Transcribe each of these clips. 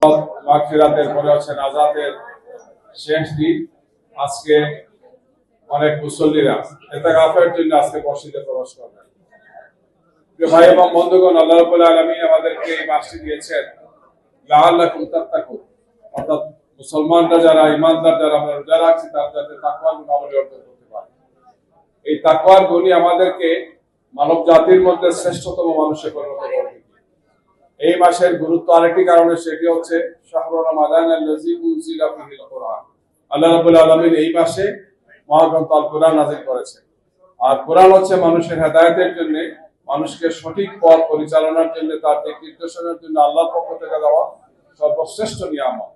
মাগফিরাতের পরে হচ্ছে নাজাতের শেষ দিন। আজকে অনেক মুসল্লিরা ইতিকাফের জন্য আজকে মসজিদে প্রবেশ করবেন। প্রিয় ভাই এবং বন্ধুগণ, আল্লাহ রাব্বুল আলামিন আমাদেরকে এই মাসটি দিয়েছেন লাআল্লাকুম তাত্তাকুন, অর্থাৎ মুসলমানরা যারা, ইমানদার যারা আমরা রোজা রাখছি তারা যাতে তাকওয়ার গুণ আমলে অর্জন করতে পারে। এই তাকওয়ার গুণই আমাদেরকে মানব জাতির মধ্যে শ্রেষ্ঠতম মানুষে পরিণত করবে। এই মাসের গুরুত্ব আরেকটি কারণে, সেটি হচ্ছে শাহরু রমাদান আল্লাযী উনজিলা ফীহিল কুরআন। আল্লাহ রাব্বুল আলামিন এই মাসে মহাগ্রন্থ আল কুরআন নাযিল করেছেন। আর কুরআন হচ্ছে মানুষের হেদায়েতের জন্য, মানুষকে সঠিক পথ পরিচালনার জন্য, তার দিক নির্দেশনার জন্য আল্লাহর পক্ষ থেকে দেওয়া সর্বশ্রেষ্ঠ নিয়ামত।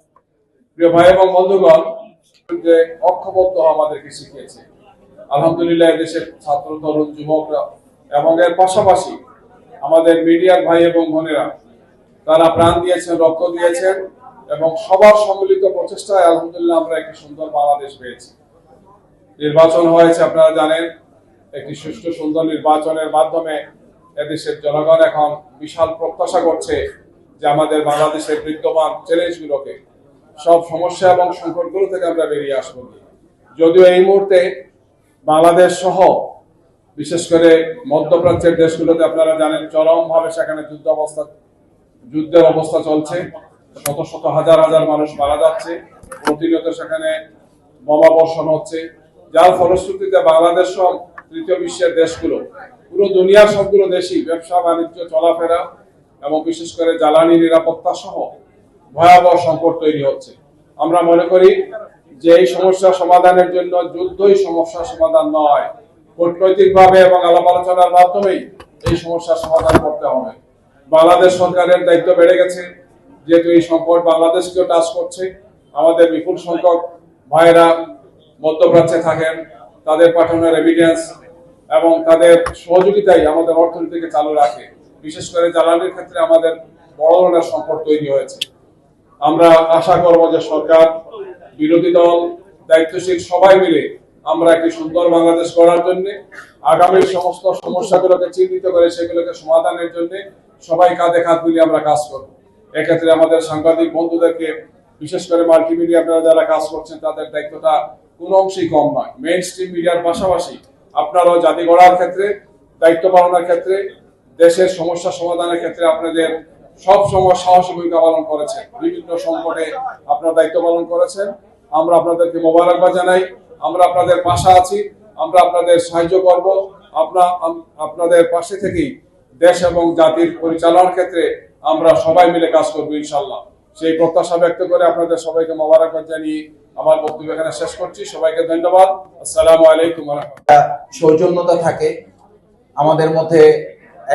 প্রিয় ভাই এবং বন্ধুগণ, যে ঐক্যবদ্ধ আমাদেরকে শিখিয়েছে। আলহামদুলিল্লাহ, দেশের ছাত্র তরুণ যুবকরা এবং এর পাশাপাশি আমাদের মিডিয়ার ভাই এবং বোনেরা, তারা প্রাণ দিয়েছেন, রক্ত দিয়েছেন এবং সবার সম্মিলিত প্রচেষ্টায় আলহামদুলিল্লাহ আমরা একটি সুন্দর বাংলাদেশ পেয়েছি। নির্বাচন হয়েছে, আপনারা জানেন। একটি সুষ্ঠু সুন্দর নির্বাচনের মাধ্যমে এদেশের জনগণ এখন বিশাল প্রত্যাশা করছে যে আমাদের বাংলাদেশের বিদ্যমান চ্যালেঞ্জগুলোকে, সব সমস্যা এবং সংকটগুলো থেকে আমরা বেরিয়ে আসবো। যদিও এই মুহূর্তে বাংলাদেশ সহ বিশেষ করে মধ্যপ্রাচ্যের দেশগুলোতে আপনারা জানেন চরমভাবে সেখানে যুদ্ধের অবস্থা চলছে। শত শত হাজার হাজার মানুষ মারা যাচ্ছে, প্রতিনিয়ত সেখানে বোমা বর্ষণ হচ্ছে, যার ফলশ্রুতিতে বাংলাদেশ সহ তৃতীয় বিশ্বের দেশগুলো, পুরো দুনিয়ার সবগুলো দেশই ব্যবসা বাণিজ্য, চলাফেরা এবং বিশেষ করে জ্বালানি নিরাপত্তা সহ ভয়াবহ সংকট তৈরি হচ্ছে। আমরা মনে করি যে এই সমস্যা সমাধানের জন্য যুদ্ধই সমস্যার সমাধান নয়, কূটনৈতিকভাবে এবং আলাপ আলোচনার মাধ্যমেই এই সমস্যার সমাধান করতে হবে। বাংলাদেশ সরকারের দায়িত্ব বেড়ে গেছে, যেহেতু এই সংকট বাংলাদেশকেও টাচ করছে। আমাদের বিপুল সংখ্যক ভাইয়েরা মধ্যপ্রাচ্যে থাকেন, তাদের পাঠানোর এভিডেন্স এবং তাদের সহযোগিতাই আমাদের অর্থনীতিকে চালু রাখে। বিশেষ করে জ্বালানির ক্ষেত্রে আমাদের বড় ধরনের সংকট তৈরি হয়েছে। আমরা আশা করব যে সরকার, বিরোধী দল, দায়িত্বশীল সবাই মিলে আমরা একটি সুন্দর বাংলাদেশ গড়ার জন্য, আগামীর সমস্ত সমস্যাগুলোকে চিহ্নিত করে সেগুলোকে সমাধানের জন্য সবাই কাঁধে কাঁধ মিলিয়ে আমরা কাজ করব। এক্ষেত্রে আমাদের সাংবাদিক বন্ধুদেরকে, বিশেষ করে মাল্টিমিডিয়া আপনারা যারা কাজ করছেন, তাদের দায়িত্বটা কোনো অংশেই কম নয়। মেইন স্ট্রিম মিডিয়ার পাশাপাশি আপনারাও জাতি গড়ার ক্ষেত্রে, দায়িত্ব পালনের ক্ষেত্রে, দেশের সমস্যা সমাধানের ক্ষেত্রে আপনাদের সব সময় সাহসী ভূমিকা পালন করেছেন। বিভিন্ন সংকটে আপনারা দায়িত্ব পালন করেছেন। আমরা আপনাদেরকে মোবারকবাদ জানাই। আমরা আপনাদের পাশে আছি, আমরা আপনাদের সাহায্য করব। আপনাদের পাশে থেকেই দেশ এবং জাতির পরিচালনার ক্ষেত্রে আমরা সবাই মিলে কাজ করব ইনশাআল্লাহ। সেই প্রত্যাশা ব্যক্ত করে আপনাদের সবাইকে মোবারকবাদ জানিয়ে আমার বক্তব্য এখানে শেষ করছি। সবাইকে ধন্যবাদ। আসসালামু আলাইকুম ওয়া রাহমাতুল্লাহ। সৌজন্যতা থাকে, আমাদের মধ্যে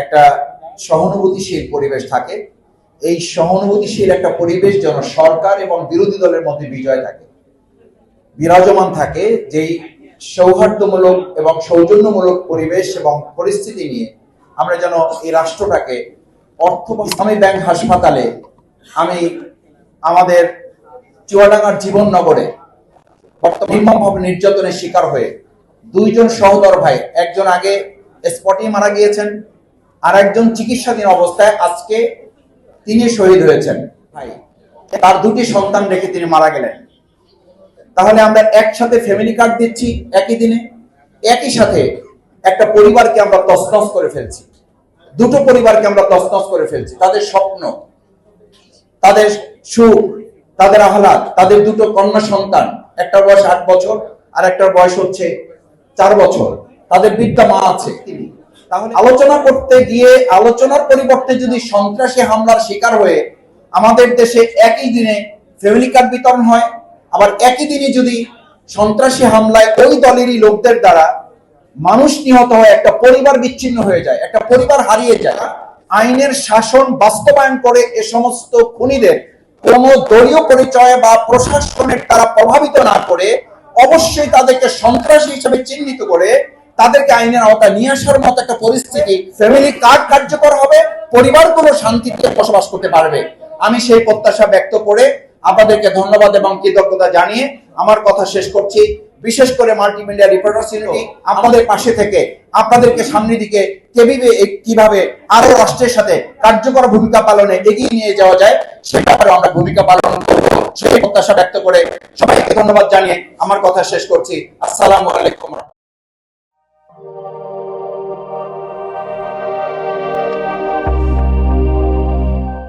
একটা সহানুভূতিশীল পরিবেশ থাকে। এই সহানুভূতিশীল একটা পরিবেশ যেন সরকার এবং বিরোধী দলের মধ্যে বিজয় থাকে, বিরাজমান থাকে। যেই সৌহার্দ্যমূলক এবং সৌজন্যমূলক পরিবেশ এবং পরিস্থিতি নিয়ে আমরা যেন এই রাষ্ট্রটাকে ইসলামী ব্যাংক হাসপাতালে, আমি আমাদের চুয়াডাঙ্গার জীবননগরে নির্মমভাবে নির্যাতনের শিকার হয়ে দুইজন সহোদর ভাই, একজন আগে স্পটে মারা গিয়েছেন, আর একজন চিকিৎসাধীন অবস্থায় আজকে তিনি শহীদ হয়েছেন। ভাই তার দুটি সন্তান রেখে তিনি মারা গেলেন। তাহলে আমরা একসাথে ফ্যামিলি কার্ড দিচ্ছি একই দিনে, একই সাথে একটা পরিবারকে আমরা তছনছ করে ফেলছি, দুটো পরিবারকে আমরা তছনছ করে ফেলছি। তাদের স্বপ্ন, তাদের সুখ, তাদের আহ্লাদ, তাদের দুটো কন্যা সন্তান, একটার বয়স 8 বছর আর একটার বয়স হচ্ছে 4 বছর, তাদের বৃদ্ধা মা আছে। তাহলে আলোচনা করতে গিয়ে আলোচনার পরিবর্তে যদি সন্ত্রাসী হামলার শিকার হয়ে আমাদের দেশে একই দিনে ফ্যামিলি কার্ড বিতরণ হয়, আবার একই দিনে যদি সন্ত্রাসী হামলায় ওই দলেরই লোকদের দ্বারা মানুষ নিহত হয়, একটা পরিবার বিচ্ছিন্ন হয়ে যায়, একটা পরিবার হারিয়ে যায়। আইনের শাসন বাস্তবায়ন করে এ সমস্ত খুনিদের কোন দলীয় পরিচয় বা প্রশাসনের দ্বারা প্রভাবিত না করে অবশ্যই তাদেরকে সন্ত্রাসী হিসেবে চিহ্নিত করে তাদেরকে আইনের আওতায় নিয়ে আসার মতো একটা পরিস্থিতি, ফ্যামিলি কার্ড কার্যকর হবে, পরিবারগুলো শান্তিতে বসবাস করতে পারবে। আমি সেই প্রত্যাশা ব্যক্ত করে আপনাদেরকে ধন্যবাদ এবং কৃতজ্ঞতা জানিয়ে আমার কথা শেষ করছি। বিশেষ করে মাল্টিমিডিয়া রিপোর্টার্স ইউনিটি আমাদের পাশে থেকে আপনাদেরকে সামনের দিকে কিভাবে আরো রাষ্ট্রের সাথে কার্যকর ভূমিকা পালনে এগিয়ে নিয়ে যাওয়া যায় সেটা আমরা ভূমিকা পালন করব সেই প্রত্যাশা ব্যক্ত করে সবাইকে ধন্যবাদ জানিয়ে আমার কথা শেষ করছি। আসসালামু আলাইকুম।